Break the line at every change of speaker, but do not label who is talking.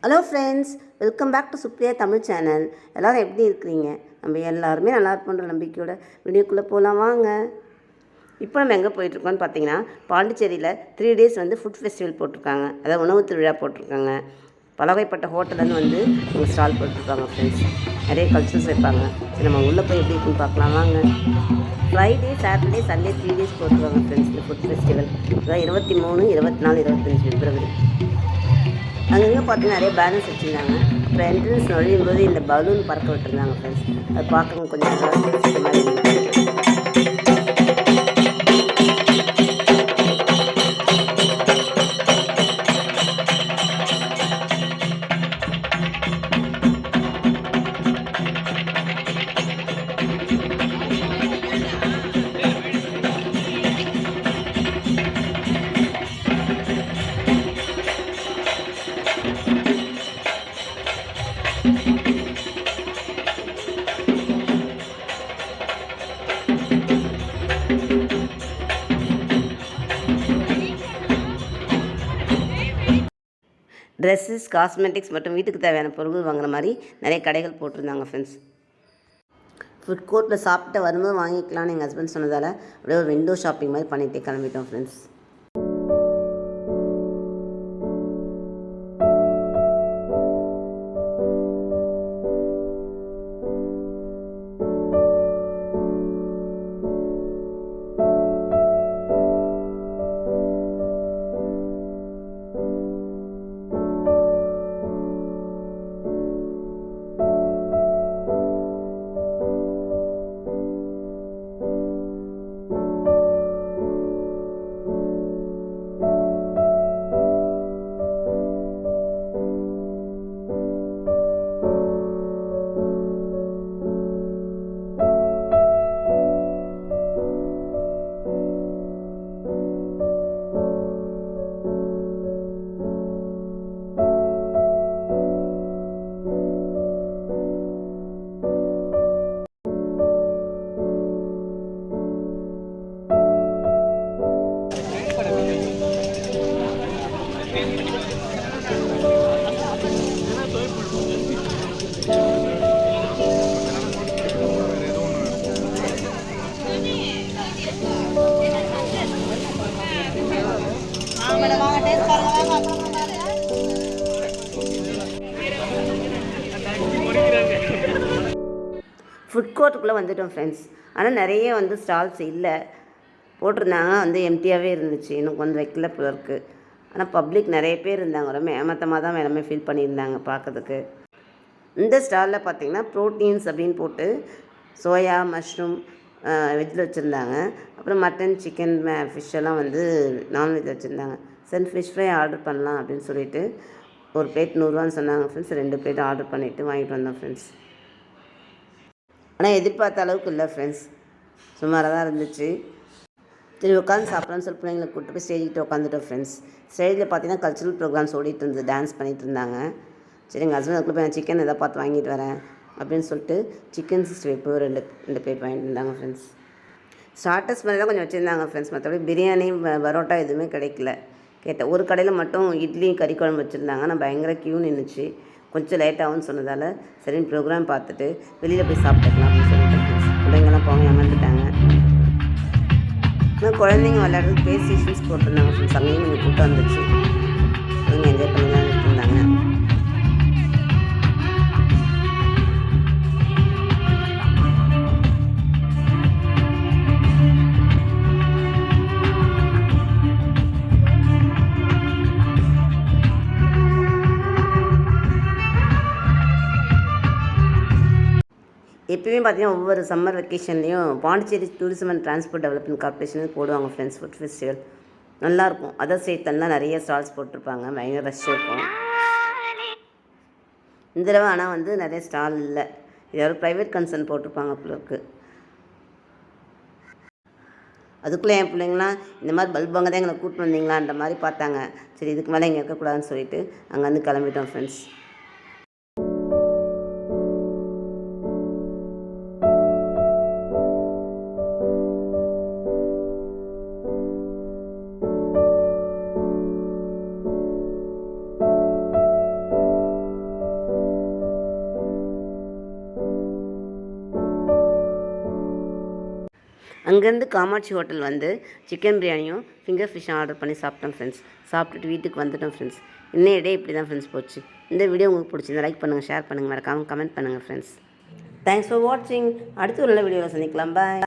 Hello friends, welcome back to Supriya Tamil channel. எல்லோரும் எப்படி இருக்கிறீங்க? நம்ம எல்லாருமே நல்லா இருப்போன்ற நம்பிக்கையோட வீடியோக்குள்ளே போகலாம் வாங்க. இப்போ நம்ம எங்கே போயிட்டுருக்கோம்னு பார்த்தீங்கன்னா, பாண்டிச்சேரியில் 3 days ஃபுட் ஃபெஸ்டிவல் போட்டிருக்காங்க. அதாவது உணவு திருவிழா போட்டிருக்காங்க. பலவகைப்பட்ட ஹோட்டல்லேருந்து அவங்க ஸ்டால் போட்டிருக்காங்க ஃப்ரெண்ட்ஸ். நிறைய கல்ச்சர்ஸ் வைப்பாங்க. சரி, நம்ம உள்ளே போய் எப்படி இருக்குன்னு பார்க்கலாம் வாங்க. ஃப்ரைடே, சாட்டர்டே, சண்டே 3 days போட்டிருக்காங்க ஃப்ரெண்ட்ஸ் இந்த ஃபுட் ஃபெஸ்டிவல். அதாவது 23, 24, 25 பிப்ரவரி. அங்கங்கே பார்த்தீங்கன்னா நிறைய பேலன்ஸ் வச்சுருந்தாங்க. அப்புறம் என்ட்ரன்ஸ் நுழையும் போது இந்த பலூன் பறக்க விட்டுருந்தாங்க ஃப்ரெண்ட்ஸ். அது பார்க்கணும் கொஞ்சம் நல்லா மாதிரி இருந்துச்சு. ட்ரெஸ்ஸஸ், காஸ்மெட்டிக்ஸ் மற்றும் வீட்டுக்கு தேவையான பொருட்கள் வாங்குற மாதிரி நிறைய கடைகள் போட்டிருந்தாங்க ஃப்ரெண்ட்ஸ். ஃபுட் கோர்ட்டில் சாப்பிட்டு வரும்போது வாங்கிக்கலான்னு எங்கள் ஹஸ்பண்ட் சொன்னதால் அப்படியே ஒரு விண்டோ ஷாப்பிங் மாதிரி பண்ணிகிட்டே கிளம்பிட்டோம் ஃப்ரெண்ட்ஸ். ஃபுட் கோர்ட்டுக்குள்ளே வந்துட்டோம் ஃப்ரெண்ட்ஸ். ஆனால் நிறைய ஸ்டால்ஸ் இல்லை போட்டிருந்தாங்க. எம்டியாகவே இருந்துச்சு. இன்னும் கொஞ்சம் வைக்கல போல இருக்குது. ஆனால் பப்ளிக் நிறைய பேர் இருந்தாங்க. ரொம்ப ஏமாத்தமாக தான் எல்லாமே ஃபீல் பண்ணியிருந்தாங்க பார்க்கறதுக்கு. இந்த ஸ்டாலில் பார்த்திங்கன்னா ப்ரோட்டீன்ஸ் அப்படின்னு போட்டு சோயா, மஷ்ரூம், வெஜ்ஜில் வச்சுருந்தாங்க. அப்புறம் மட்டன், சிக்கன், ஃபிஷ் எல்லாம் நான்வெஜ் வச்சுருந்தாங்க. சரி, ஃபிஷ் ஃப்ரை ஆர்டர் பண்ணலாம் அப்படின்னு சொல்லிட்டு ஒரு பிளேட் 100 சொன்னாங்க ஃப்ரெண்ட்ஸ். 2 பிளேட் ஆர்டர் பண்ணிவிட்டு வாங்கிட்டு வந்தோம் ஃப்ரெண்ட்ஸ். ஆனால் எதிர்பார்த்த அளவுக்கு இல்லை ஃப்ரெண்ட்ஸ், சுமாராக தான் இருந்துச்சு. சரி, உட்காந்து சாப்பிட்லான்னு சொல்லி பிள்ளைங்களை கூப்பிட்டு போய் ஸ்டேஜிக்கிட்ட உட்காந்துட்டோம் ஃப்ரெண்ட்ஸ். ஸ்டேஜில் பார்த்தீங்கன்னா கல்ச்சுரல் ப்ரோக்ராம்ஸ் ஓடிட்டு இருந்தது, டான்ஸ் பண்ணிகிட்டு இருந்தாங்க. சரி, எங்கள் ஹஸ்பண்ட் அதுக்குள்ளே போய் சிக்கன் எதாவது பார்த்து வாங்கிட்டு வரேன் அப்படின்னு சொல்லிட்டு சிக்கன் 65 ரெண்டு பிளேட் வாங்கிட்டு இருந்தாங்க ஃப்ரெண்ட்ஸ். ஸ்டார்டர்ஸ் மாதிரி தான் கொஞ்சம் வச்சுருந்தாங்க ஃப்ரெண்ட்ஸ். மற்றபடி பிரியாணி, பரோட்டா எதுவுமே கிடைக்கல. கேட்டேன், ஒரு கடையில் மட்டும் இட்லி, கறி குழம்பு வச்சுருந்தாங்க. ஆனால் பயங்கர க்யூ நின்றுச்சு. கொஞ்சம் லேட்டாகும்னு சொன்னதால் சரின்னு ப்ரோக்ராம் பார்த்துட்டு வெளியில் போய் சாப்பிட்டுக்கலாம் அப்படின்னு சொல்லிட்டு ஃப்ரெண்ட்ஸ். பிள்ளைங்கள்லாம் போக ஏமாந்துட்டாங்க. ஆனால் குழந்தைங்க விளையாடுறது ப்ளே ஸ்டேஷன்ஸ் போட்டிருந்தாங்க ஃப்ரெண்ட்ஸ். அங்கேயும் கொஞ்சம் கூட்டம் வந்துச்சு. அவங்க என்ஜாய் பண்ணி தான் இருந்தாங்க. எப்பயுமே பார்த்தீங்கன்னா ஒவ்வொரு சம்மர் வெக்கேஷன்லேயும் Pondicherry tourism and transport development corporation போடுவாங்க ஃப்ரெண்ட்ஸ் ஃபுட் ஃபெஸ்டிவல். நல்லாயிருக்கும். அதர் ஸ்டேட்லாம் நிறைய ஸ்டால்ஸ் போட்டிருப்பாங்க. பயங்கர ரஷ் இருக்கும். இந்த தடவை ஆனால் நிறைய ஸ்டால் இல்லை. ஏதாவது ப்ரைவேட் கன்சர்ன் போட்டிருப்பாங்க பிள்ளைக்கு. அதுக்குள்ளே என் பிள்ளைங்களாம் இந்த மாதிரி பல்பு அங்கே தான் எங்களை கூப்பிட்டு வந்தீங்களான்ற மாதிரி பார்த்தாங்க. சரி, இதுக்கு மேலே இங்கே இருக்கக்கூடாதுன்னு சொல்லிட்டு அங்கேருந்து கிளம்பிட்டோம் ஃப்ரெண்ட்ஸ். அங்கேருந்து காமாட்சி ஹோட்டல் வந்து சிக்கன் பிரியாணியும் ஃபிங்கர் ஃபிஷ்ஷும் ஆர்டர் பண்ணி சாப்பிட்டோம் ஃப்ரெண்ட்ஸ். சாப்பிட்டுட்டு வீட்டுக்கு வந்துட்டோம் ஃப்ரெண்ட்ஸ். இன்னைய டே இப்படி தான் ஃப்ரெண்ட்ஸ் போச்சு. இந்த வீடியோ உங்களுக்கு பிடிச்சிருந்தா லைக் பண்ணுங்கள், ஷேர் பண்ணுங்கள், மறக்காமல் கமெண்ட் பண்ணுங்கள் ஃப்ரெண்ட்ஸ். தேங்க்ஸ் ஃபார் வாட்சிங். அடுத்து ஒரு நல்ல வீடியோவில் சந்திக்கலாம். பாய்.